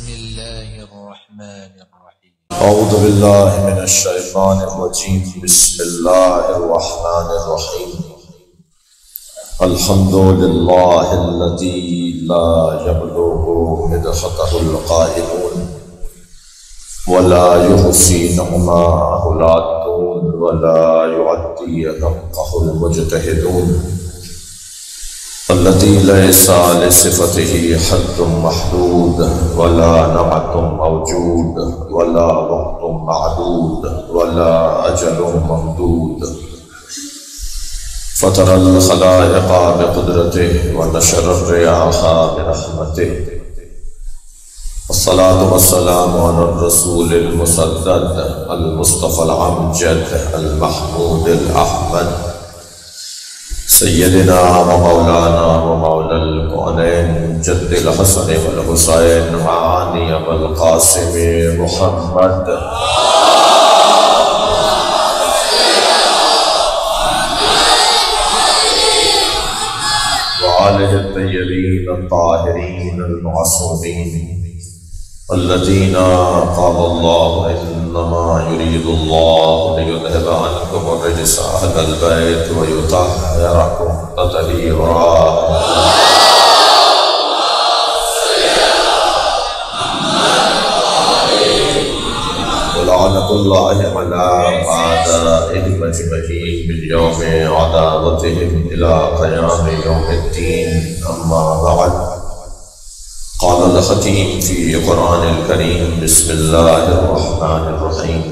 بسم الله الرحمن الرحيم. أعوذ بالله من الشيطان الرجيم. بسم الله الرحمن الرحيم. الحمد لله الذي لا يبلغ مدحته القائلون ولا يحصي نعماءه العادون ولا يعدي حقه المجتهدون الذي ليس لصفته حد محدود ولا نعت موجود ولا وقت معدود ولا أجل ممدود فطر الخلائق بقدرته ونشر الرياح برحمته والصلاة والسلام على الرسول المسدد المصطفى الأمجد المحمود الأحمد سيدنا ومولانا ومولى الكونين جد الحسن والحسين معاني والقاسم محمد وآله الطيبين الطاهرين المعصومين الذين قال الله إنما يريد الله ليذهب عنكم الرجس أهل البيت ويطهركم تطهيرا ولعنة الله على أعدائهم أجمعين باليوم عداوتهم إلى قيام يوم الدين. أما بعد، قال الحكيم في قرآن الكريم بسم الله الرحمن الرحيم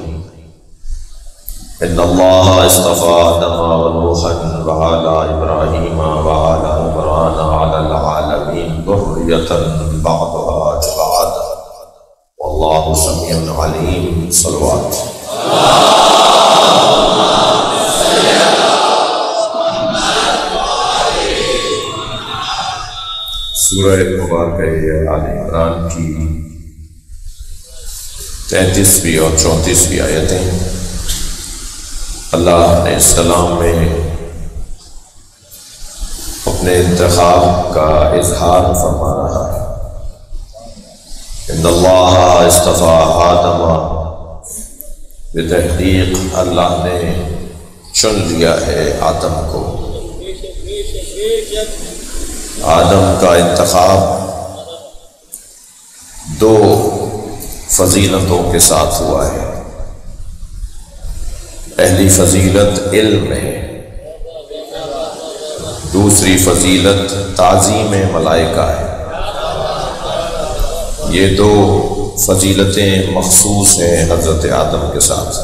إن الله اصطفى آدم ونوحا وآل إبراهيم وآل عمران على العالمين ذرية بعضها لبعض والله سميع عليم. صلوات. سورہ مبارکہ آل عمران کی 33ویں اور 34ویں آیتیں اللہ نے اس کلام میں اپنے انتخاب کا اظہار فرما رہا ہے. ان اللہ اصطفیٰ آدم، بتحقیق اللہ نے چن لیا ہے آدم کو. آدم کا انتخاب دو فضیلتوں کے ساتھ ہوا ہے. پہلی فضیلت علم ہے، دوسری فضیلت تعظیم ملائکہ ہے. یہ دو فضیلتیں مخصوص ہیں حضرت آدم کے ساتھ.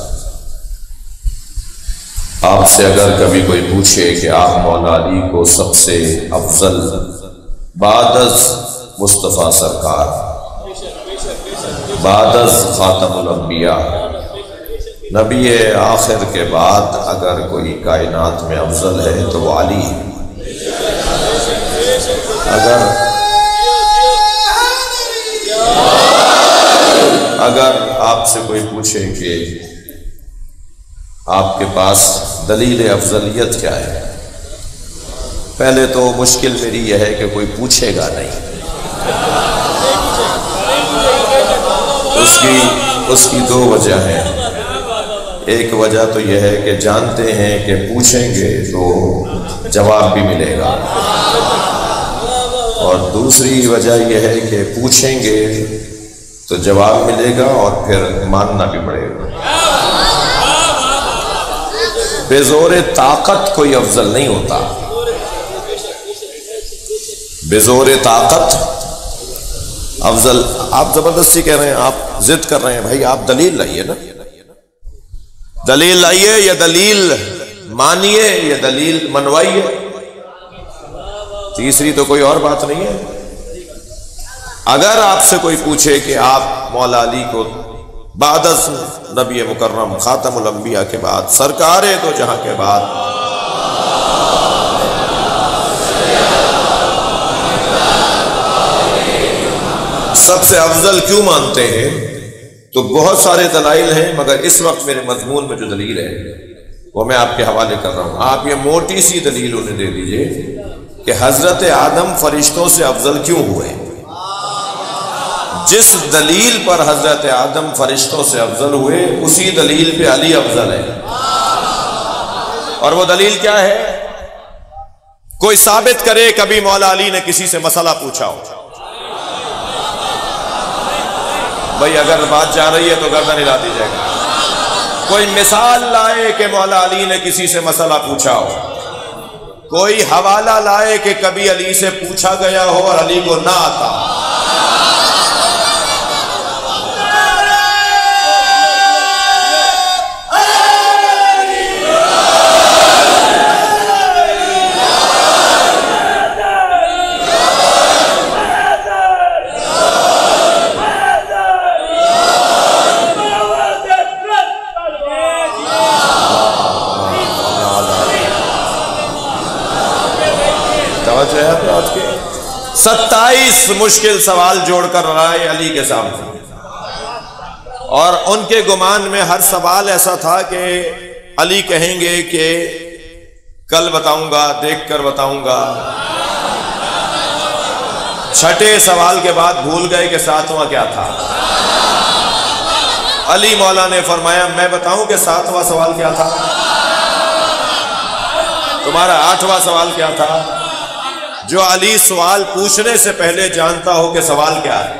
آپ سے اگر کبھی کوئی پوچھے کہ آپ مولا علی کو سب سے افضل بعد از مصطفیٰ سرکار، بعد از خاتم الانبیاء، نبی آخر کے بعد اگر کوئی کائنات میں افضل ہے تو وہ علی ہے. اگر آپ سے کوئی پوچھے کہ آپ کے پاس دلیل افضلیت کیا ہے، پہلے تو مشکل میری یہ ہے کہ کوئی پوچھے گا نہیں. اس کی دو وجہ ہیں. ایک وجہ تو یہ ہے کہ جانتے ہیں کہ پوچھیں گے تو جواب بھی ملے گا، اور دوسری وجہ یہ ہے کہ پوچھیں گے تو جواب ملے گا اور پھر ماننا بھی پڑے گا. بے زور طاقت کوئی افضل نہیں ہوتا. بے زور طاقت افضل. آپ زبردستی کہہ رہے ہیں، آپ ضد کر رہے ہیں، بھائی آپ دلیل لائیے نا، دلیل لائیے یا دلیل مانیے یا دلیل منوائیے. تیسری تو کوئی اور بات نہیں ہے. اگر آپ سے کوئی پوچھے کہ آپ مولا علی کو بعد از نبی مکرم خاتم الانبیاء کے بعد سرکار دو جہاں کے بعد سب سے افضل کیوں مانتے ہیں، تو بہت سارے دلائل ہیں، مگر اس وقت میرے مضمون میں جو دلیل ہے وہ میں آپ کے حوالے کر رہا ہوں. آپ یہ موٹی سی دلیل انہیں دے دیجئے کہ حضرت آدم فرشتوں سے افضل کیوں ہوئے. جس دلیل پر حضرت آدم فرشتوں سے افضل ہوئے اسی دلیل پہ علی افضل ہے. اور وہ دلیل کیا ہے؟ کوئی ثابت کرے کبھی مولا علی نے کسی سے مسئلہ پوچھا ہو. بھئی اگر بات جا رہی ہے تو گردن ہلا دی جائے گا. کوئی مثال لائے کہ مولا علی نے کسی سے مسئلہ پوچھا ہو. کوئی حوالہ لائے کہ کبھی علی سے پوچھا گیا ہو اور علی کو نہ آتا. جو ہے آج کے 27 مشکل سوال جوڑ کر رائے علی کے سامنے، اور ان کے گمان میں ہر سوال ایسا تھا کہ علی کہیں گے کہ کل بتاؤں گا، دیکھ کر بتاؤں گا. چھٹے سوال کے بعد بھول گئے کہ ساتواں کیا تھا. علی مولا نے فرمایا میں بتاؤں کہ ساتواں سوال کیا تھا؟ تمہارا 8واں سوال کیا تھا؟ جو علی سوال پوچھنے سے پہلے جانتا ہو کہ سوال کیا ہے.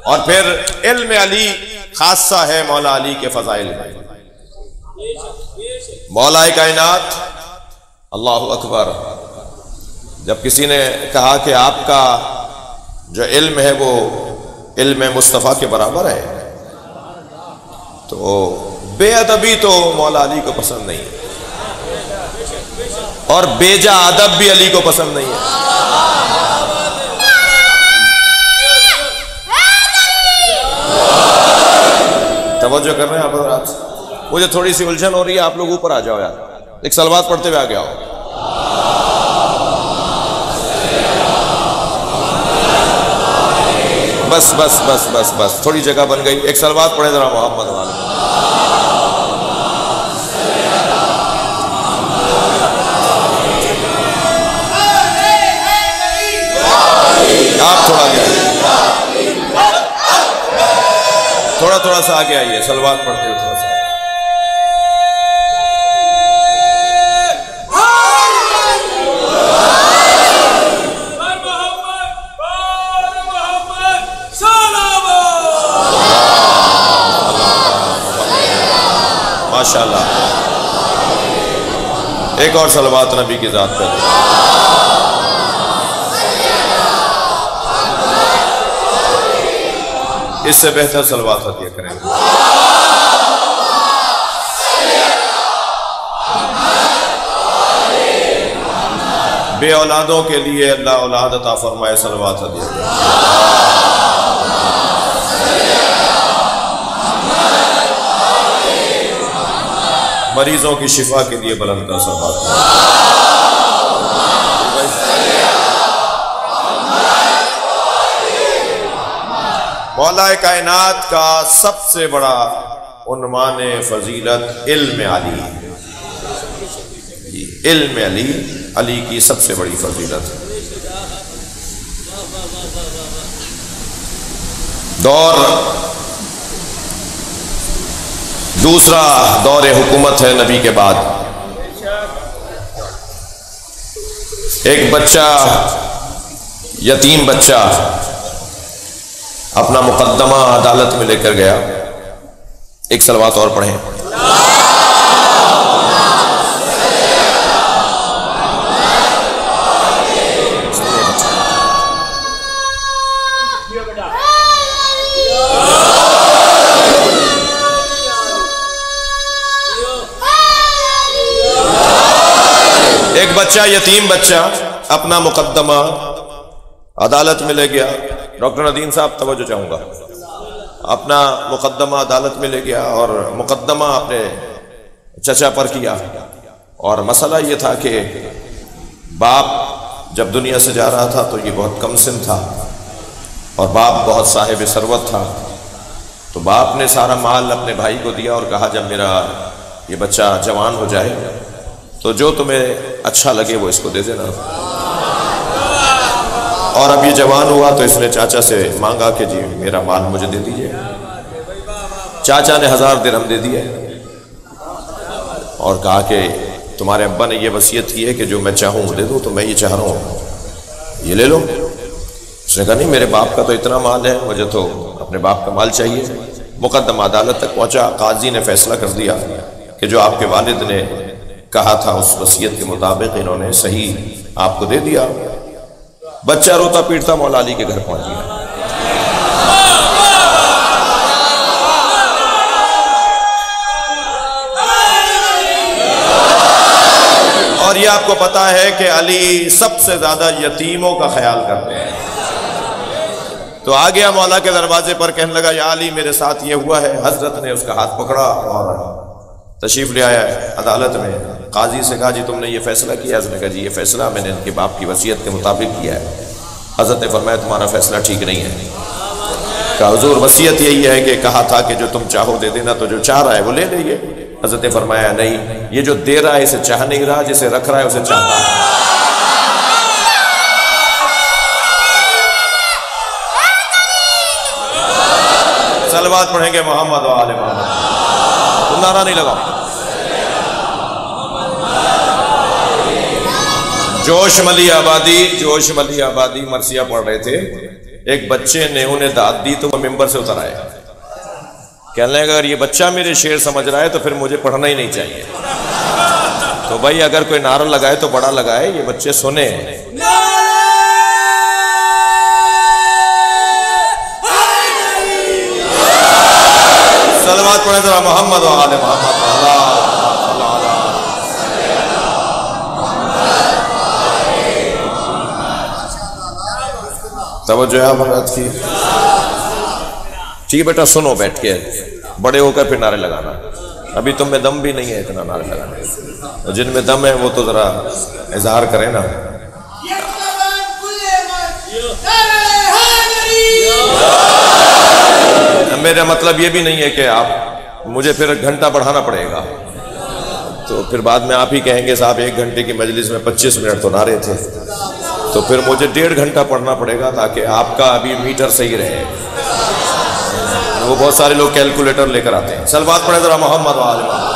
اور پھر علم علی خاصہ ہے مولا علی کے فضائل میں. مولا کائنات اللہ اکبر جب کسی نے کہا کہ آپ کا جو علم ہے وہ علم مصطفیٰ کے برابر ہے تو بے ادبی تو مولا علی کو پسند نہیں ہے، اور بیجا ادب بھی علی کو پسند نہیں ہے. توجہ کر رہے ہیں آپ حضرات؟ مجھے تھوڑی سی الجھن ہو رہی ہے، آپ لوگ اوپر آ جاؤ یار، ایک صلوات پڑھتے ہوئے آگے آؤ. بس بس بس بس بس تھوڑی جگہ بن گئی. ایک صلوات پڑھے ذرا محمد والے. آپ تھوڑا آگے آئیے، تھوڑا سا آگے آئیے، صلوات پڑھتے ہوئے تھوڑا سا. ماشاءاللہ. ایک اور صلوات نبی کی ذات پہ. اس سے بہتر صلوات عطیہ کریں گے. بے اولادوں کے لیے اللہ اولاد عطا فرمائے، صلوات عطیہ کریں. مریضوں کی شفا کے لیے بلند کر صلوات. مولا کائنات کا سب سے بڑا عنوان فضیلت علم علی. علم علی، علی کی سب سے بڑی فضیلت. دور دوسرا دور حکومت ہے نبی کے بعد. ایک بچہ، یتیم بچہ اپنا مقدمہ عدالت میں لے کر گیا. ایک صلوات اور پڑھیں. ایک بچہ، یتیم بچہ اپنا مقدمہ عدالت میں لے گیا. ڈاکٹر ندیم صاحب توجہ چاہوں گا. اپنا مقدمہ عدالت میں لے گیا اور مقدمہ اپنے چچا پر کیا. اور مسئلہ یہ تھا کہ باپ جب دنیا سے جا رہا تھا تو یہ بہت کم سن تھا اور باپ بہت صاحب ثروت تھا. تو باپ نے سارا مال اپنے بھائی کو دیا اور کہا جب میرا یہ بچہ جوان ہو جائے تو جو تمہیں اچھا لگے وہ اس کو دے دینا. اور اب یہ جوان ہوا تو اس نے چاچا سے مانگا کہ جی میرا مال مجھے دے دیجیے. چاچا نے 1000 درہم دے دیے اور کہا کہ تمہارے ابا نے یہ وصیت کی ہے کہ جو میں چاہوں دے دوں، تو میں یہ چاہ رہا ہوں، یہ لے لو. اس نے کہا نہیں، میرے باپ کا تو اتنا مال ہے، مجھے تو اپنے باپ کا مال چاہیے. مقدمہ عدالت تک پہنچا، قاضی نے فیصلہ کر دیا کہ جو آپ کے والد نے کہا تھا اس وصیت کے مطابق انہوں نے صحیح آپ کو دے دیا. بچہ روتا پیٹتا مولا علی کے گھر پہنچ گیا. اور یہ آپ کو پتا ہے کہ علی سب سے زیادہ یتیموں کا خیال کرتے ہیں. تو آ گیا مولا کے دروازے پر، کہنے لگا یا علی میرے ساتھ یہ ہوا ہے. حضرت نے اس کا ہاتھ پکڑا اور تشریف لے آیا عدالت میں. قاضی سے کہا جی تم نے یہ فیصلہ کیا؟ اس نے کہا جی یہ فیصلہ میں نے ان کے باپ کی وصیت کے مطابق کیا ہے. حضرت نے فرمایا تمہارا فیصلہ ٹھیک نہیں ہے. کہا حضور وصیت یہی ہے کہ کہا تھا کہ جو تم چاہو دے دینا، تو جو چاہ رہا ہے وہ لے لے. حضرت نے فرمایا نہیں، یہ جو دے رہا ہے اسے چاہ نہیں رہا، جسے رکھ رہا ہے اسے چاہتا ہے. صلوات پڑھیں گے محمد و آل محمد. تم نعرہ نہیں لگاؤ. جوش ملی آبادی مرثیہ پڑھ رہے تھے. ایک بچے نے انہیں داد دی تو وہ ممبر سے اتر آئے. کہنے لگا اگر یہ بچہ میرے شعر سمجھ رہا ہے تو پھر مجھے پڑھنا ہی نہیں چاہیے. تو بھائی اگر کوئی نعرہ لگائے تو بڑا لگائے، یہ بچے سنے. صلوات پڑھیں ذرا محمد و آل محمد. توجہ ہے حضرت کی. ٹھیک بیٹا سنو بیٹھ کے، بڑے ہو کر پھر نعرے لگانا. ابھی تم میں دم بھی نہیں ہے اتنا نعرے لگانے. اور جن میں دم ہے وہ تو ذرا اظہار کریں نا. میرا مطلب یہ بھی نہیں ہے کہ آپ مجھے پھر گھنٹہ بڑھانا پڑے گا، تو پھر بعد میں آپ ہی کہیں گے صاحب 1 گھنٹے کی مجلس میں 25 منٹ تو نعرے تھے، تو پھر مجھے 1.5 گھنٹہ پڑھنا پڑے گا تاکہ آپ کا ابھی میٹر صحیح رہے. وہ بہت سارے لوگ کیلکولیٹر لے کر آتے ہیں. صلوات پڑھیں ذرا محمد و آل محمد.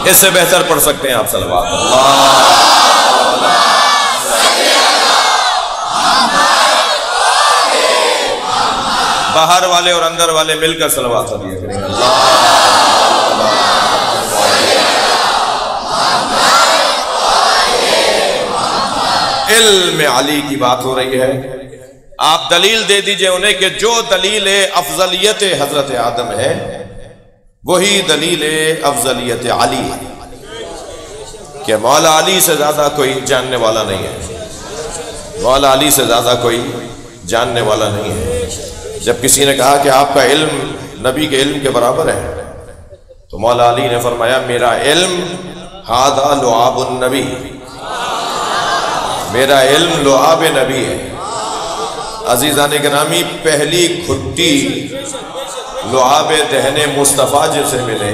اس سے بہتر پڑھ سکتے ہیں آپ صلوات. باہر والے اور اندر والے مل کر صلوات پڑھیے کریں. علم علی کی بات ہو رہی ہے. آپ دلیل دے دیجئے انہیں کہ جو دلیل افضلیت حضرت آدم ہے وہی دلیل افضلیت علی ہے، کہ مولا علی سے زیادہ کوئی جاننے والا نہیں ہے. مولا علی سے زیادہ کوئی جاننے والا نہیں ہے. جب کسی نے کہا کہ آپ کا علم نبی کے علم کے برابر ہے، تو مولا علی نے فرمایا میرا علم ھذا لعاب النبی، میرا علم لعاب نبی ہے. عزیزان گرامی، پہلی کھٹی لعاب دہن مصطفیٰ جسے ملے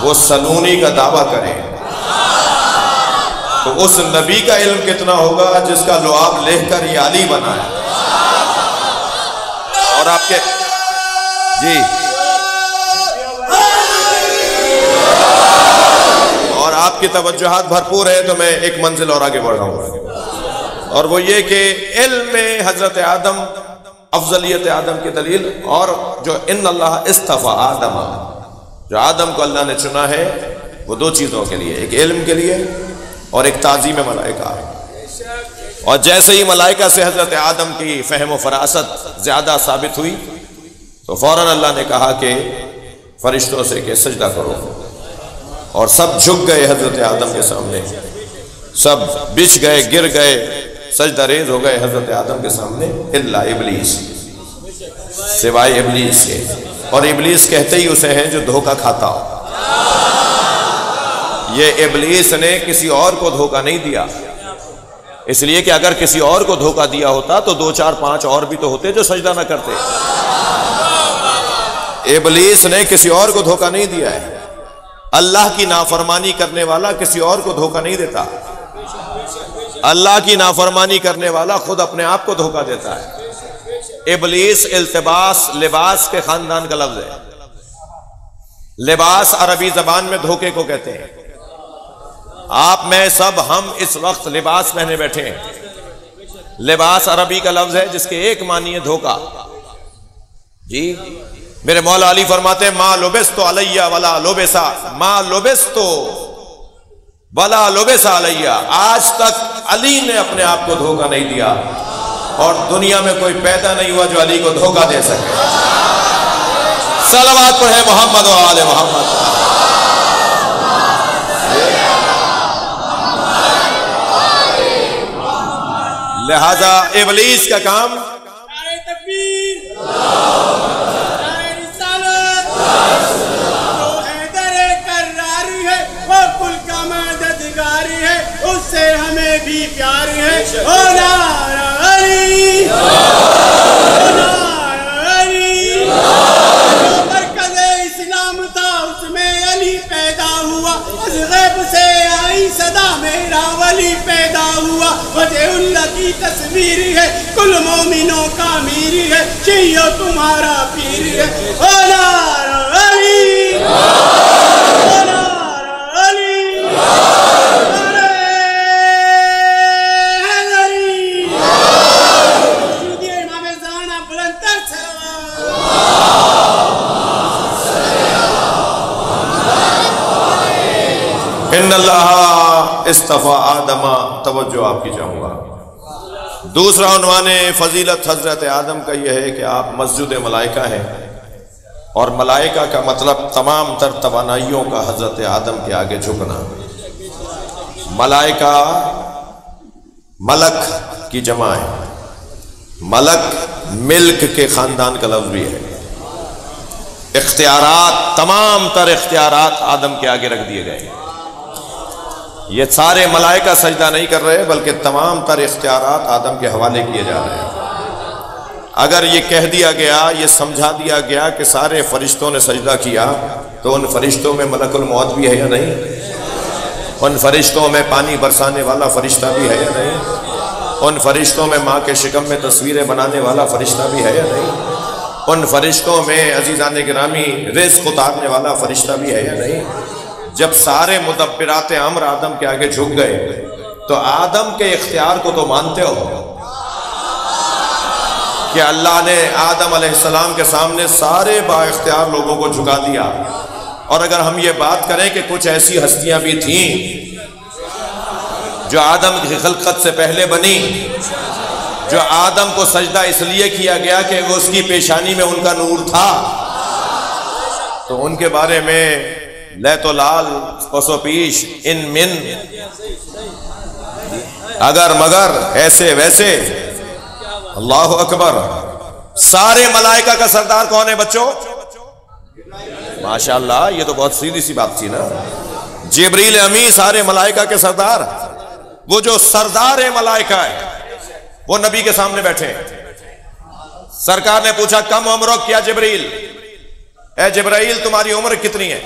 وہ سلونی کا دعویٰ کرے، تو اس نبی کا علم کتنا ہوگا جس کا لعاب لے کر یہ علی بنا ہے. اور آپ کے جی اور آپ کی توجہات بھرپور ہے، تو میں ایک منزل اور آگے بڑھ رہا ہوں، اور وہ یہ کہ علم حضرت آدم، افضلیت آدم کی دلیل، اور جو ان اللہ اصطفیٰ آدم، جو آدم کو اللہ نے چنا ہے وہ 2 چیزوں کے لیے، ایک علم کے لیے اور ایک تعظیم ملائکہ. اور جیسے ہی ملائکہ سے حضرت آدم کی فہم و فراست زیادہ ثابت ہوئی تو فوراً اللہ نے کہا کہ فرشتوں سے کہ سجدہ کرو، اور سب جھک گئے حضرت آدم کے سامنے، سب بچھ گئے، گر گئے، سجدہ ریز ہو گئے حضرت آدم کے سامنے، الا ابلیس، سوائے ابلیس کے. اور ابلیس کہتے ہی اسے ہیں جو دھوکہ کھاتا ہو. یہ ابلیس نے کسی اور کو دھوکہ نہیں دیا، اس لیے کہ اگر کسی اور کو دھوکہ دیا ہوتا تو 2 4 5 اور بھی تو ہوتے جو سجدہ نہ کرتے. ابلیس نے کسی اور کو دھوکہ نہیں دیا ہے. اللہ کی نافرمانی کرنے والا کسی اور کو دھوکہ نہیں دیتا، اللہ کی نافرمانی کرنے والا خود اپنے آپ کو دھوکہ دیتا ہے۔ ابلیس التباس لباس کے خاندان کا لفظ ہے۔ لباس عربی زبان میں دھوکے کو کہتے ہیں۔ آپ میں سب ہم اس وقت لباس پہنے بیٹھے ہیں۔ لباس عربی کا لفظ ہے جس کے ایک معنی ہے دھوکہ۔ جی میرے مولا علی فرماتے ہیں ما لبستو علیہ ولا لبسا، ما لبستو ولا لبس علیہ، آج تک علی نے اپنے آپ کو دھوکہ نہیں دیا اور دنیا میں کوئی پیدا نہیں ہوا جو علی کو دھوکہ دے سکے۔ صلوات پڑھے محمد و آل محمد۔ لہذا ابلیس کا کام اس سے ہمیں بھی پیار ہے، مرکز اسلام تھا اس میں علی پیدا ہوا، اس غیب سے آئی صدا میرا ولی پیدا ہوا، وجہ اللہ کی تصویر ہے، کل مومنوں کا میر ہے، شیعہ تمہارا پیر ہے، ان اللہ اصطفیٰ آدم، توجہ آپ کی چاہوں گا۔ دوسرا عنوان فضیلت حضرت آدم کا یہ ہے کہ آپ مسجد ملائکہ ہیں، اور ملائکہ کا مطلب تمام تر توانائیوں کا حضرت آدم کے آگے جھکنا۔ ملائکہ ملک کی جمع ہے، ملک ملک کے خاندان کا لفظ بھی ہے۔ اختیارات، تمام تر اختیارات آدم کے آگے رکھ دیے گئے۔ یہ سارے ملائکہ سجدہ نہیں کر رہے بلکہ تمام تر اختیارات آدم کے حوالے کیے جا رہے ہیں۔ اگر یہ کہہ دیا گیا، یہ سمجھا دیا گیا کہ سارے فرشتوں نے سجدہ کیا، تو ان فرشتوں میں ملک الموت بھی ہے یا نہیں؟ ان فرشتوں میں پانی برسانے والا فرشتہ بھی ہے یا نہیں؟ ان فرشتوں میں ماں کے شکم میں تصویریں بنانے والا فرشتہ بھی ہے یا نہیں؟ ان فرشتوں میں عزیزان گرامی رزق اتارنے والا فرشتہ بھی ہے یا نہیں؟ جب سارے مدبرات امر آدم کے آگے جھک گئے تو آدم کے اختیار کو تو مانتے ہو کہ اللہ نے آدم علیہ السلام کے سامنے سارے با اختیار لوگوں کو جھکا دیا۔ اور اگر ہم یہ بات کریں کہ کچھ ایسی ہستیاں بھی تھیں جو آدم کی خلقت سے پہلے بنی، جو آدم کو سجدہ اس لیے کیا گیا کہ وہ اس کی پیشانی میں ان کا نور تھا، تو ان کے بارے میں لیت و لال پس و پیش ان من اگر مگر ایسے ویسے۔ اللہ اکبر۔ سارے ملائکہ کا سردار کون ہے بچوں؟ ماشاءاللہ، یہ تو بہت سیدھی سی بات تھی نا۔ جبریل امی سارے ملائکہ کے سردار، وہ جو سردار ملائکہ ہے وہ نبی کے سامنے بیٹھے۔ سرکار نے پوچھا کم عمرک کیا جبریل، اے جبرائیل تمہاری عمر کتنی ہے؟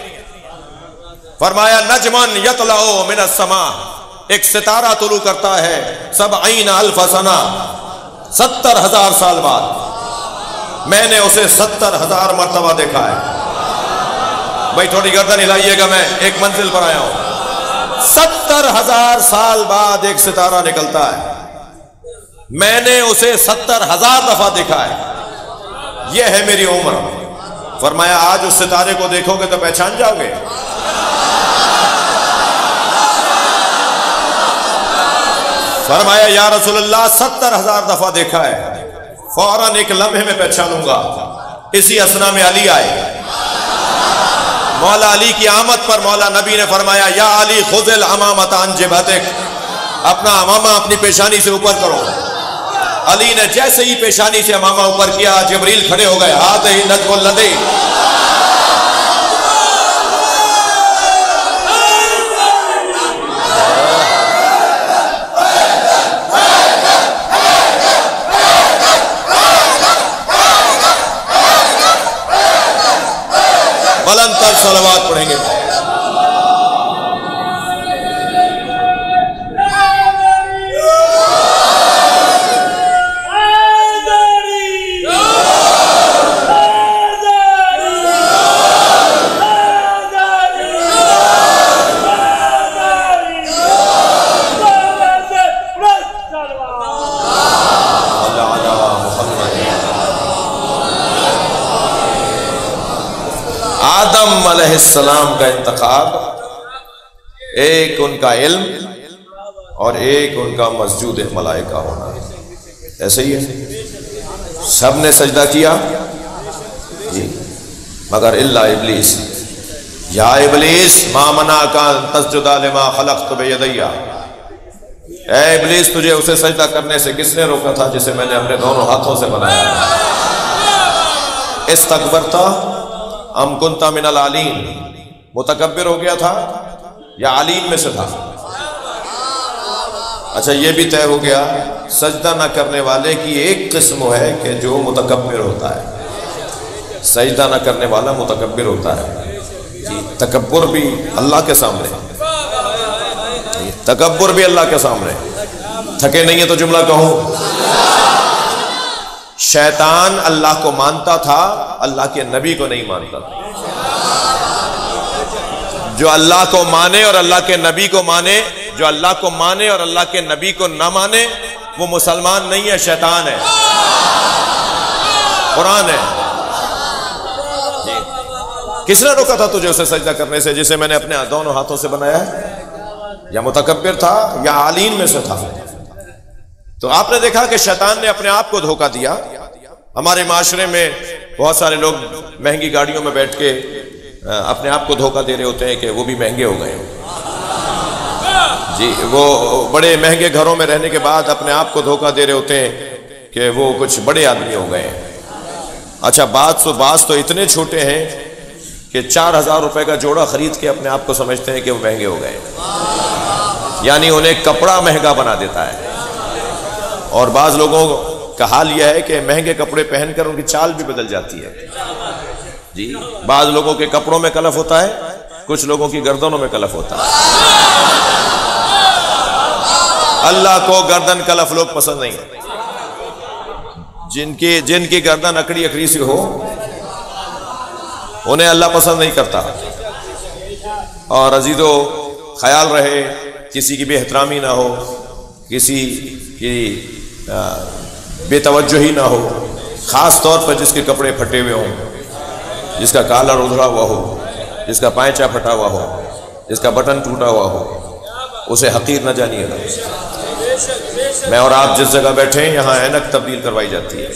فرمایا نجمن یطلع من السماء، ایک ستارہ طلوع کرتا ہے 70,000 سنہ، 70,000 سال بعد۔ میں نے اسے 70,000 مرتبہ دیکھا ہے۔ بھائی تھوڑی گردن ہلائیے گا، میں ایک منزل پر آیا ہوں۔ 70,000 سال بعد ایک ستارہ نکلتا ہے، میں نے اسے 70,000 دفعہ دیکھا ہے، یہ ہے میری عمر۔ فرمایا آج اس ستارے کو دیکھو گے تو پہچان جاؤ گے؟ فرمایا یا رسول اللہ 70,000 دفعہ دیکھا ہے، فوراً ایک لمحے میں پہچانوں گا۔ اسی اسنا میں علی آئے۔ مولا علی کی آمد پر مولا نبی نے فرمایا یا علی خذ الامامۃ عن جبہتک، اپنا امامہ اپنی پیشانی سے اوپر کرو۔ علی نے جیسے ہی پیشانی سے امامہ اوپر کیا، جبریل کھڑے ہو گئے، ہاتھ ہی نجم الذی، بلند تر صلوات پڑھیں گے۔ السلام کا انتخاب، ایک ان کا علم اور ایک ان کا مسجود ملائکہ ہونا، ایسے ہی ہے. سب نے سجدہ کیا مگر الا ابلیس. یا ابلیس ما منعک ان تسجد لما خلقت بیدی، اے ابلیس تجھے اسے سجدہ کرنے سے کس نے روکا تھا جسے میں نے اپنے دونوں ہاتھوں سے بنایا؟ استکبرت ام کنت من العالین، متکبر ہو گیا تھا یا عالین میں سے تھا؟ اچھا یہ بھی طے ہو گیا سجدہ نہ کرنے والے کی ایک قسم ہے کہ جو متکبر ہوتا ہے. سجدہ نہ کرنے والا متکبر ہوتا ہے. جی تکبر بھی اللہ کے سامنے، تکبر بھی اللہ کے سامنے. تھکے نہیں ہے تو جملہ کہوں، شیطان اللہ کو مانتا تھا، اللہ کے نبی کو نہیں مانتا تھا. جو اللہ کو مانے اور اللہ کے نبی کو مانے، جو اللہ کو مانے اور اللہ کے نبی کو نہ مانے، وہ مسلمان نہیں ہے، شیطان ہے. قرآن ہے. کس نے روکا تھا تجھے اسے سجدہ کرنے سے جسے میں نے اپنے دونوں ہاتھوں سے بنایا ہے؟ یا متکبر تھا یا عالین میں سے تھا. تو آپ نے دیکھا کہ شیطان نے اپنے آپ کو دھوکہ دیا. ہمارے معاشرے میں بہت سارے لوگ مہنگی گاڑیوں میں بیٹھ کے اپنے آپ کو دھوکہ دے رہے ہوتے ہیں کہ وہ بھی مہنگے ہو گئے. جی وہ بڑے مہنگے گھروں میں رہنے کے بعد اپنے آپ کو دھوکہ دے رہے ہوتے ہیں کہ وہ کچھ بڑے آدمی ہو گئے. اچھا بعض تو اتنے چھوٹے ہیں کہ 4000 روپے کا جوڑا خرید کے اپنے آپ کو سمجھتے ہیں کہ وہ مہنگے ہو گئے، یعنی انہیں کپڑا مہنگا بنا دیتا ہے. اور بعض لوگوں کا حال یہ ہے کہ مہنگے کپڑے پہن کر ان کی چال بھی بدل جاتی ہے. جی بعض لوگوں کے کپڑوں میں کلف ہوتا ہے، کچھ لوگوں کی گردنوں میں کلف ہوتا ہے. اللہ کو گردن کلف لوگ پسند نہیں ہیں. جن کی گردن اکڑی اکڑی سی ہو انہیں اللہ پسند نہیں کرتا. اور عزیزو خیال رہے کسی کی بے احترامی نہ ہو، کسی کی بے توجہی نہ ہو، خاص طور پر جس کے کپڑے پھٹے ہوئے ہوں، جس کا کالر ادھڑا ہوا ہو، جس کا پائچہ پھٹا ہوا ہو، جس کا بٹن ٹوٹا ہوا ہو، اسے حقیر نہ جانیے گا. میں اور آپ جس جگہ بیٹھے ہیں یہاں اینک تبدیل کروائی جاتی ہے،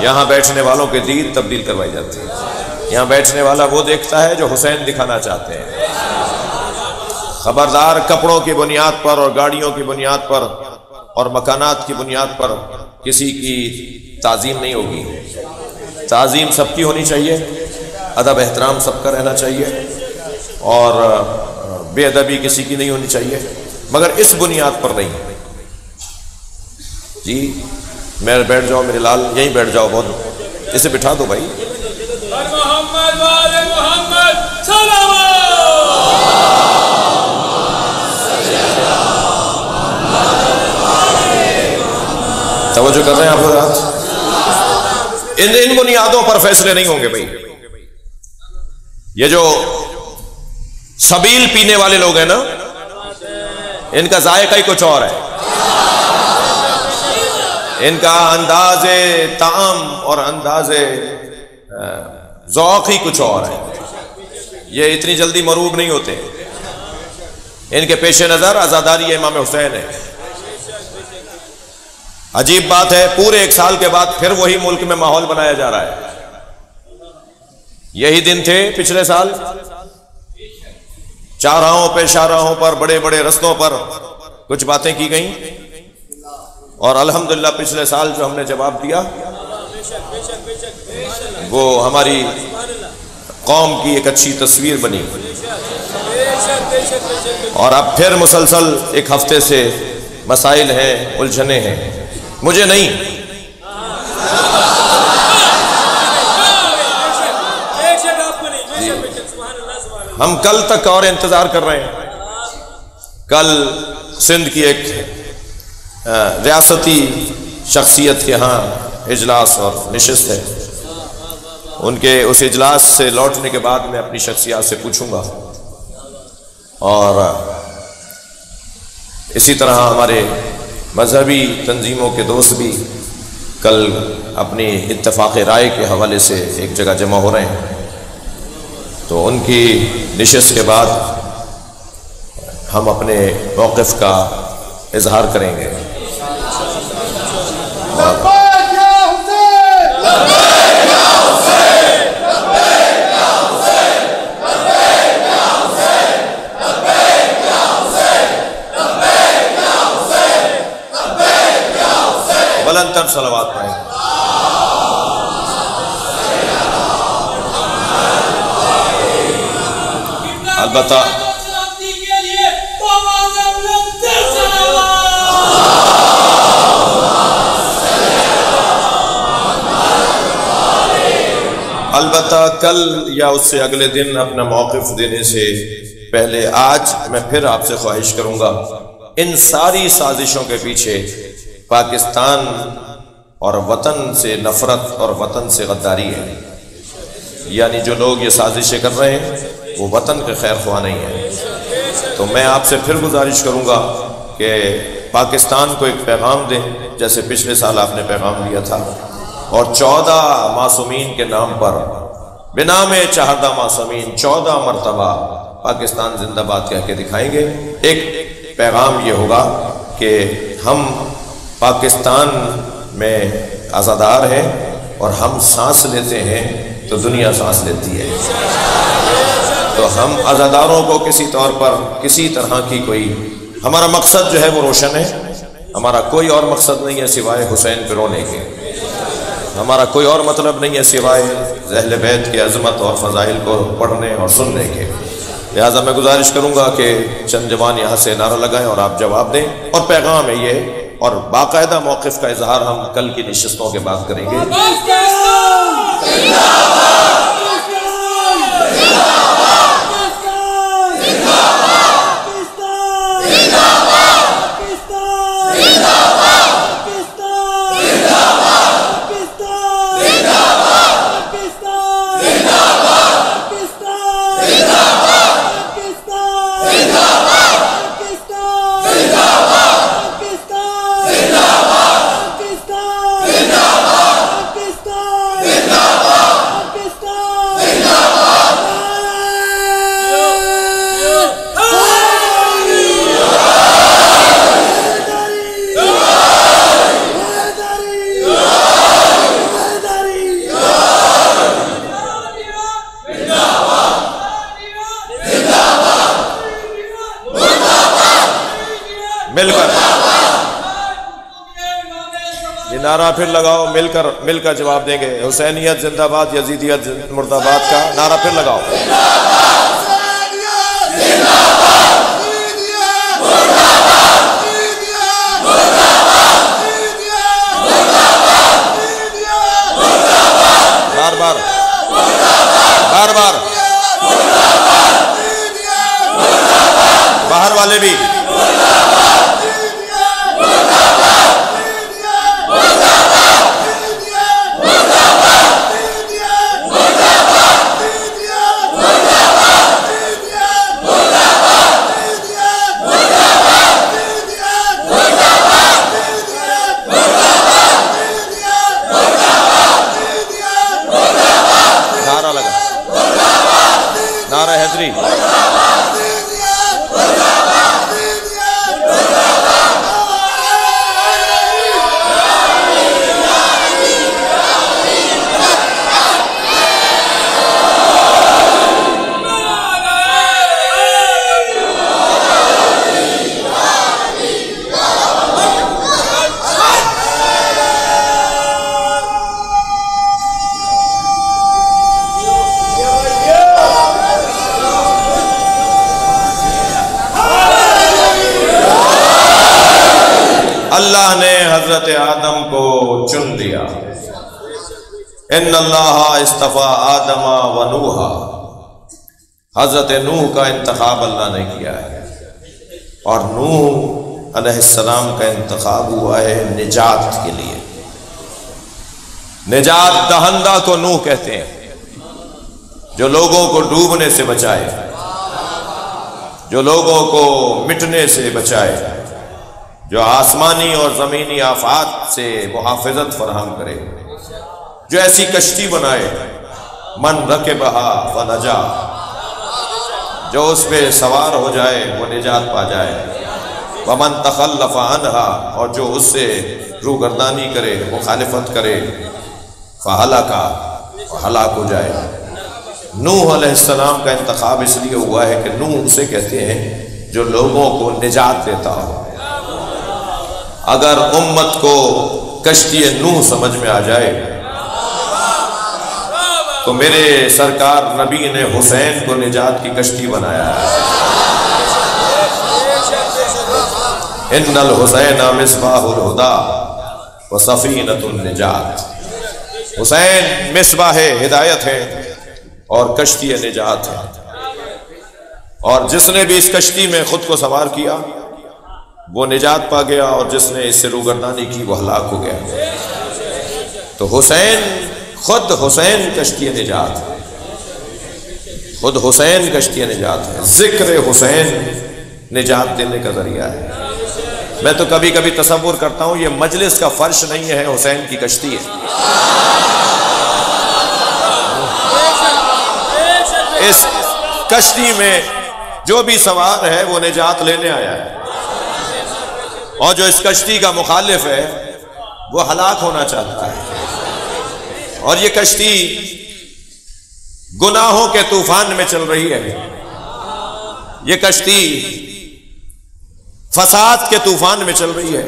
یہاں بیٹھنے والوں کے دید تبدیل کروائی جاتی ہے. یہاں بیٹھنے والا وہ دیکھتا ہے جو حسین دکھانا چاہتے ہیں. خبردار کپڑوں کی بنیاد پر اور گاڑیوں کی بنیاد پر اور مکانات کی بنیاد پر کسی کی تعظیم نہیں ہوگی. تعظیم سب کی ہونی چاہیے، ادب احترام سب کا رہنا چاہیے، اور بے ادبی کسی کی نہیں ہونی چاہیے، مگر اس بنیاد پر نہیں. جی میں بیٹھ جاؤ میرے لال، یہیں بیٹھ جاؤ، بہت اسے بٹھا دو بھائی. محمد والے محمد سلام. توجہ کر رہے ہیں آپ حضرات؟ ان بنیادوں پر فیصلے نہیں ہوں گے بھائی. یہ جو سبیل پینے والے لوگ ہیں نا، ان کا ذائقہ ہی کچھ اور ہے، ان کا انداز طعام اور انداز ذوق ہی کچھ اور ہے. یہ اتنی جلدی مروب نہیں ہوتے. ان کے پیش نظر عزاداری امام حسین ہے. عجیب بات ہے، پورے 1 سال کے بعد پھر وہی ملک میں ماحول بنایا جا رہا ہے. یہی دن تھے پچھلے سال، چارراہوں پہ شاہراہوں پر بڑے بڑے رستوں پر کچھ باتیں کی گئیں، اور الحمدللہ پچھلے سال جو ہم نے جواب دیا وہ ہماری قوم کی ایک اچھی تصویر بنی. اور اب پھر مسلسل 1 ہفتے سے مسائل ہیں، الجھنیں ہیں. مجھے نہیں، ہم کل تک اور انتظار کر رہے ہیں. کل سندھ کی ایک ریاستی شخصیت کے ہاں اجلاس اور نشست ہے. ان کے اس اجلاس سے لوٹنے کے بعد میں اپنی شخصیات سے پوچھوں گا، اور اسی طرح ہمارے مذہبی تنظیموں کے دوست بھی کل اپنی اتفاق رائے کے حوالے سے ایک جگہ جمع ہو رہے ہیں. تو ان کی نشست کے بعد ہم اپنے موقف کا اظہار کریں گے. بلند تر صلوات پڑھیں. البتہ کل یا اس سے اگلے دن اپنا موقف دینے سے پہلے آج میں پھر آپ سے خواہش کروں گا، ان ساری سازشوں کے پیچھے پاکستان اور وطن سے نفرت اور وطن سے غداری ہے. یعنی جو لوگ یہ سازشیں کر رہے ہیں وہ وطن کے خیر خواہ نہیں ہیں. تو میں آپ سے پھر گزارش کروں گا کہ پاکستان کو ایک پیغام دیں، جیسے پچھلے سال آپ نے پیغام دیا تھا، اور 14 معصومین کے نام پر بنام چہردہ معصومین 14 مرتبہ پاکستان زندہ باد کہہ کے دکھائیں گے. ایک پیغام یہ ہوگا کہ ہم پاکستان میں آزادار ہیں اور ہم سانس لیتے ہیں تو دنیا سانس لیتی ہے. تو ہم آزاداروں کو کسی طور پر کسی طرح کی کوئی، ہمارا مقصد جو ہے وہ روشن ہے. ہمارا کوئی اور مقصد نہیں ہے سوائے حسین پہ رونے کے. ہمارا کوئی اور مطلب نہیں ہے سوائے اہل بیت کی عظمت اور فضائل کو پڑھنے اور سننے کے. لہٰذا میں گزارش کروں گا کہ چند جوان یہاں سے نعرہ لگائیں اور آپ جواب دیں. اور پیغام ہے یہ، اور باقاعدہ موقف کا اظہار ہم کل کی نشستوں کے بعد کریں گے. مل کر یہ نعرہ پھر لگاؤ، مل کر جواب دیں گے. حسینیت زندہ باد، یزیدیت مرد آباد کا نعرہ پھر لگاؤ. بار بار باہر والے بھی نعرہ حیدری. اللہ نے حضرت آدم کو چن لیا. ان اللہ اصطفیٰ آدم و نوحا. حضرت نوح کا انتخاب اللہ نے کیا ہے، اور نوح علیہ السلام کا انتخاب ہوا ہے نجات کے لیے. نجات دہندہ کو نوح کہتے ہیں، جو لوگوں کو ڈوبنے سے بچائے، جو لوگوں کو مٹنے سے بچائے، جو آسمانی اور زمینی آفات سے محافظت فراہم کرے، جو ایسی کشتی بنائے من رکبہا فنجا، جو اس پہ سوار ہو جائے وہ نجات پا جائے، ومن تخلف عنہا، اور جو اس سے روگردانی کرے، مخالفت کرے، فہلکا، ہلاک ہو جائے۔ نوح علیہ السلام کا انتخاب اس لیے ہوا ہے کہ نوح اسے کہتے ہیں جو لوگوں کو نجات دیتا ہو۔ اگر امت کو کشتی نوح سمجھ میں آ جائے تو میرے سرکار نبی نے حسین کو نجات کی کشتی بنایا ہے۔ ان الحسین مصباح الہدی وسفینۃ النجات، حسین مصباح ہدایت ہے اور کشتی نجات ہے، اور جس نے بھی اس کشتی میں خود کو سوار کیا وہ نجات پا گیا، اور جس نے اس سے روگردانی کی وہ ہلاک ہو گیا۔ تو حسین، خود حسین کشتی نجات ہے، خود حسین کشتی نجات ہے، ذکر حسین نجات دینے کا ذریعہ ہے۔ میں تو کبھی کبھی تصور کرتا ہوں یہ مجلس کا فرش نہیں ہے، حسین کی کشتی ہے۔ اس کشتی میں جو بھی سوار ہے وہ نجات لینے آیا ہے، اور جو اس کشتی کا مخالف ہے وہ ہلاک ہونا چاہتا ہے۔ اور یہ کشتی گناہوں کے طوفان میں چل رہی ہے، یہ کشتی فساد کے طوفان میں چل رہی ہے۔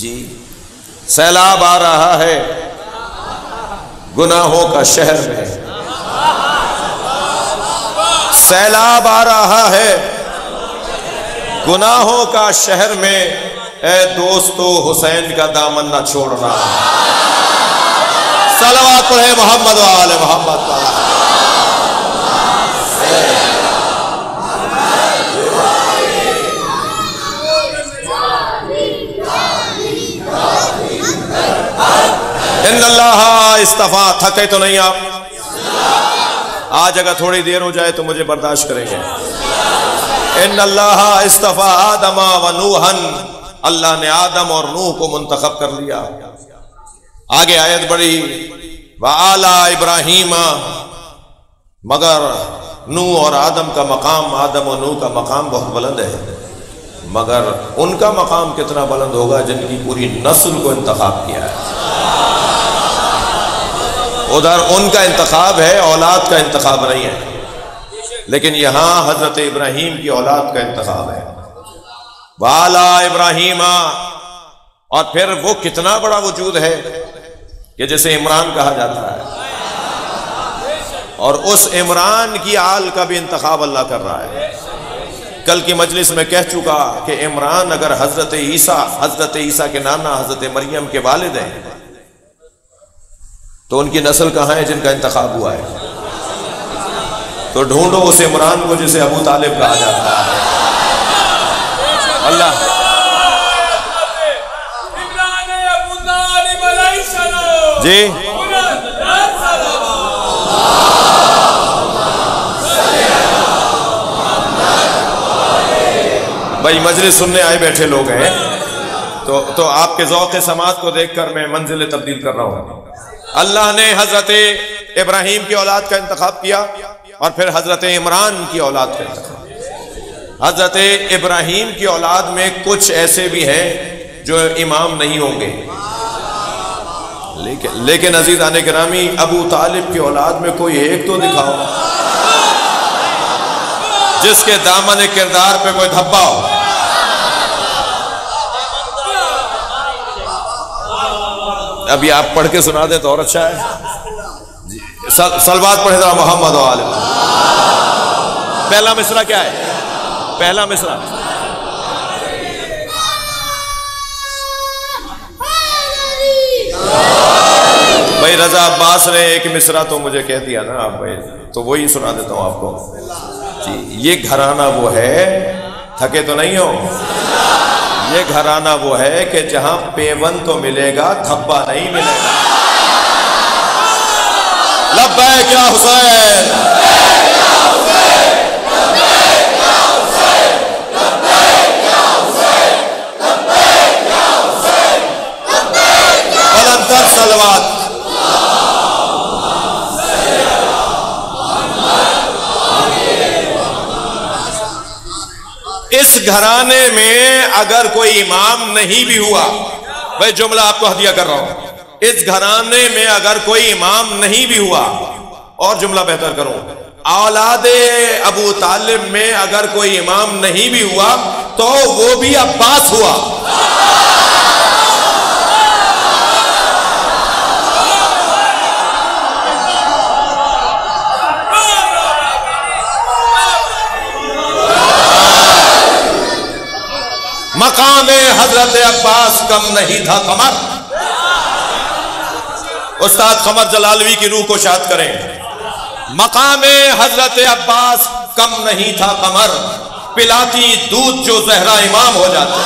جی، سیلاب آ رہا ہے گناہوں کا شہر میں، سیلاب آ رہا ہے گناہوں کا شہر میں، اے دوستو حسین کا دامن نہ چھوڑنا۔ صلوات پڑھے محمد و آل محمد پر۔ ان اللہ استفا، تھکے تو نہیں آپ؟ آج اگر تھوڑی دیر ہو جائے تو مجھے برداشت کریں گے۔ ان اللہ استفا آدم و نوحن، اللہ نے آدم اور نوح کو منتخب کر لیا۔ آگے آیت بڑھی، وَآلَا ابراہیم، مگر نوح اور آدم کا مقام، آدم و نوح کا مقام بہت بلند ہے، مگر ان کا مقام کتنا بلند ہوگا جن کی پوری نسل کو انتخاب کیا ہے۔ ادھر ان کا انتخاب ہے، اولاد کا انتخاب نہیں ہے، لیکن یہاں حضرت ابراہیم کی اولاد کا انتخاب ہے۔ وَآلَا ابراہیم، اور پھر وہ کتنا بڑا وجود ہے کہ جسے عمران کہا جاتا ہے، اور اس عمران کی آل کا بھی انتخاب اللہ کر رہا ہے۔ کل کی مجلس میں کہہ چکا کہ عمران اگر حضرت عیسیٰ کے نانا حضرت مریم کے والد ہیں تو ان کی نسل کہاں ہے جن کا انتخاب ہوا ہے؟ تو ڈھونڈو اس عمران کو جسے ابو طالب کہا جاتا ہے۔ اللہ جی بھائی، مجلس سننے آئے بیٹھے لوگ ہیں تو آپ کے ذوق سماعت کو دیکھ کر میں منزل تبدیل کر رہا ہوں۔ اللہ نے حضرت ابراہیم کی اولاد کا انتخاب کیا، اور پھر حضرت عمران کی اولاد کا انتخاب۔ حضرت ابراہیم کی اولاد میں کچھ ایسے بھی ہیں جو امام نہیں ہوں گے، لیکن عزیزان گرامی، ابو طالب کی اولاد میں کوئی ایک تو دکھاؤ جس کے دامن کردار پہ کوئی دھبا ہو۔ ابھی آپ پڑھ کے سنا دیں تو اور اچھا ہے۔ جی، صلوات پڑھے ذرا محمد و آل محمد۔ پہلا مصرع کیا ہے؟ پہلا مصرع بھائی رضا عباس نے ایک مصرع تو مجھے کہہ دیا نا آپ بھائی، تو وہی سنا دیتا ہوں آپ کو۔ جی، یہ گھرانہ وہ ہے، تھکے تو نہیں ہو؟ یہ گھرانہ وہ ہے کہ جہاں پیون تو ملے گا، دھبا نہیں ملے گا۔ لبیک یا حسین، بلند تر صلوات۔ گھرانے میں اگر کوئی امام نہیں بھی ہوا، میں جملہ آپ کو ہدیہ کر رہا ہوں، اس گھرانے میں اگر کوئی امام نہیں بھی ہوا، اور جملہ بہتر کروں، اولاد ابو طالب میں اگر کوئی امام نہیں بھی ہوا تو وہ بھی عباس ہوا۔ مقام حضرت عباس کم نہیں تھا قمر۔ استاد قمر جلالوی کی روح کو شاد کریں۔ مقام حضرت عباس کم نہیں تھا قمر، پلاتی دودھ جو زہرا امام ہو جاتا۔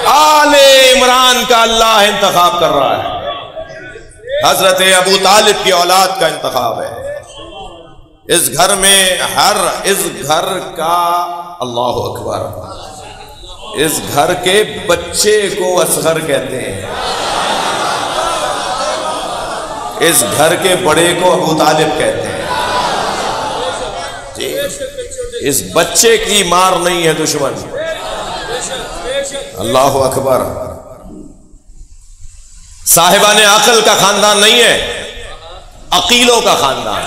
آل عمران کا اللہ انتخاب کر رہا ہے، حضرت ابو طالب کی اولاد کا انتخاب ہے۔ اس گھر میں اس گھر کا اللہ اکبر، اس گھر کے بچے کو اصغر کہتے ہیں، اس گھر کے بڑے کو ابو طالب کہتے ہیں جی۔ اس بچے کی مار نہیں ہے دشمن، اللہ اکبر۔ صاحبان عقل کا خاندان نہیں ہے، عقیلوں کا خاندان۔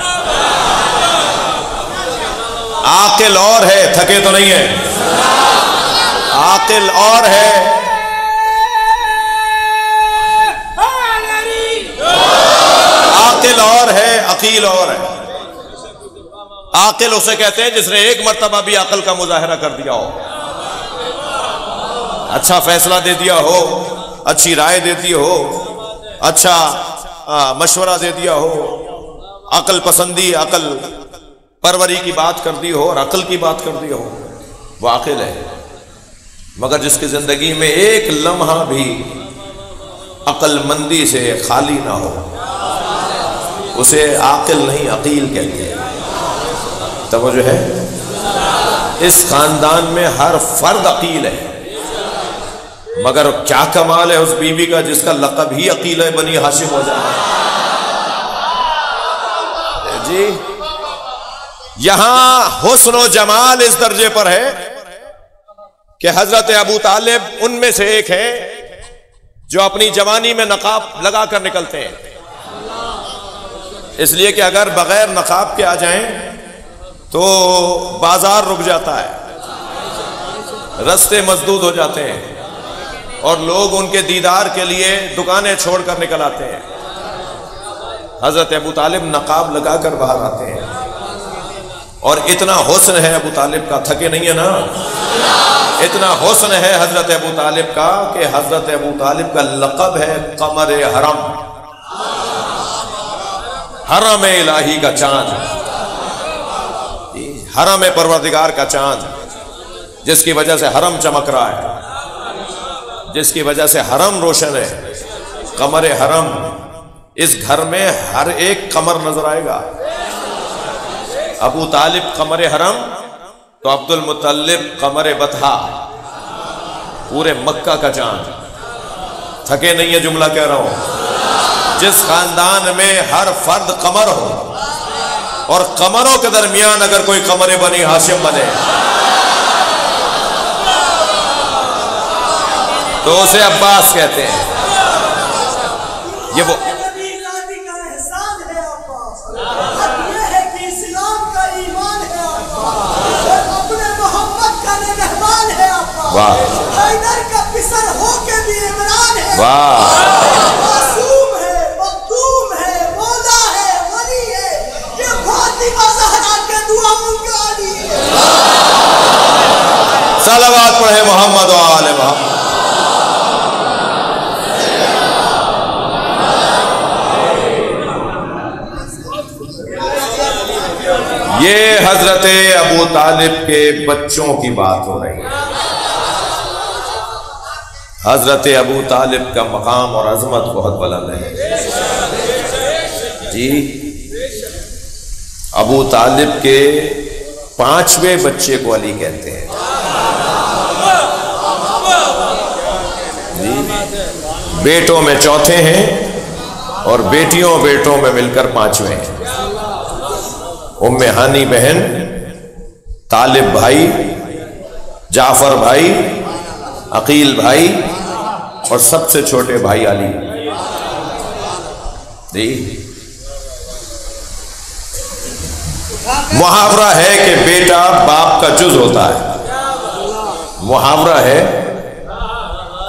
عاقل اور ہے، تھکے تو نہیں ہے، عاقل اور ہے، عاقل اور ہے، عقیل اور ہے۔ عاقل اسے کہتے ہیں جس نے ایک مرتبہ بھی عقل کا مظاہرہ کر دیا ہو، اچھا فیصلہ دے دیا ہو، اچھی رائے دیتی ہو، اچھا مشورہ دے دیا ہو، عقل پسندی، عقل پروری کی بات کر دی ہو اور عقل کی بات کر دی ہو، وہ عاقل ہے۔ مگر جس کی زندگی میں ایک لمحہ بھی عقل مندی سے خالی نہ ہو، اسے عاقل نہیں عقیل کہتے ہیں۔ توجہ ہے؟ اس خاندان میں ہر فرد عقیل ہے، مگر کیا کمال ہے اس بیوی کا جس کا لقب ہی عقیل ہے، بنی ہاشم ہو جائے جی۔ یہاں حسن و جمال اس درجے پر ہے کہ حضرت ابو طالب ان میں سے ایک ہے جو اپنی جوانی میں نقاب لگا کر نکلتے ہیں، اس لیے کہ اگر بغیر نقاب کے آ جائیں تو بازار رک جاتا ہے، رستے مسدود ہو جاتے ہیں، اور لوگ ان کے دیدار کے لیے دکانیں چھوڑ کر نکل آتے ہیں۔ حضرت ابو طالب نقاب لگا کر باہر آتے ہیں، اور اتنا حسن ہے ابو طالب کا، تھکے نہیں ہے نا، اتنا حسن ہے حضرت ابو طالب کا کہ حضرت ابو طالب کا لقب ہے قمر حرم، حرم الہی کا چاند، حرم پروردگار کا چاند، جس کی وجہ سے حرم چمک رہا ہے، جس کی وجہ سے حرم روشن ہے، قمر حرم۔ اس گھر میں ہر ایک قمر نظر آئے گا۔ ابو طالب قمر حرم تو عبد المطلب قمر بطحا، پورے مکہ کا چاند۔ تھکے نہیں ہے جملہ کہہ رہا ہوں۔ جس خاندان میں ہر فرد قمر ہو، اور قمروں کے درمیان اگر کوئی قمر بنی ہاشم بنے تو اسے عباس کہتے ہیں۔ یہ وہ واہ واہ، معصوم ہے، مخدوم ہے، مولا ہے، ولی ہے، یہ فاطمہ زہرا کے دعا منگاری ہے۔ صلوات پڑھے محمد و آل محمد۔ یہ حضرت ابو طالب کے بچوں کی بات ہو رہی ہے۔ حضرت ابو طالب کا مقام اور عظمت بہت بلند ہے جی۔ ابو طالب کے 5ویں بچے کو علی کہتے ہیں جی۔ بیٹوں میں چوتھے ہیں، اور بیٹیوں بیٹوں میں مل کر 5ویں ہیں۔ ام ہانی بہن، طالب بھائی، جعفر بھائی، عقیل بھائی، اور سب سے چھوٹے بھائی علی۔ محاورہ ہے کہ بیٹا باپ کا جز ہوتا ہے، محاورہ ہے،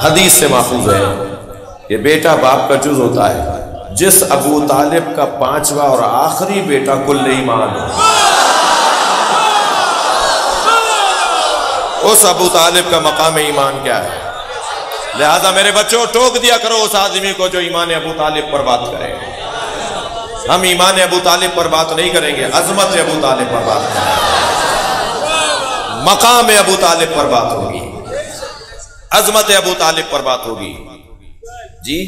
حدیث سے ماخوذ ہے کہ بیٹا باپ کا جز ہوتا ہے۔ جس ابو طالب کا 5واں اور آخری بیٹا کل ایمان ہے، اس ابو طالب کا مقام ایمان کیا ہے؟ لہذا میرے بچوں ٹوک دیا کرو اس آدمی کو جو ایمان ابو طالب پر بات کرے۔ ہم ایمان ابو طالب پر بات نہیں کریں گے، عظمت ابو طالب پر بات کریں گے، مقام ابو طالب پر بات ہوگی، عظمت ابو طالب پر بات ہوگی۔ جی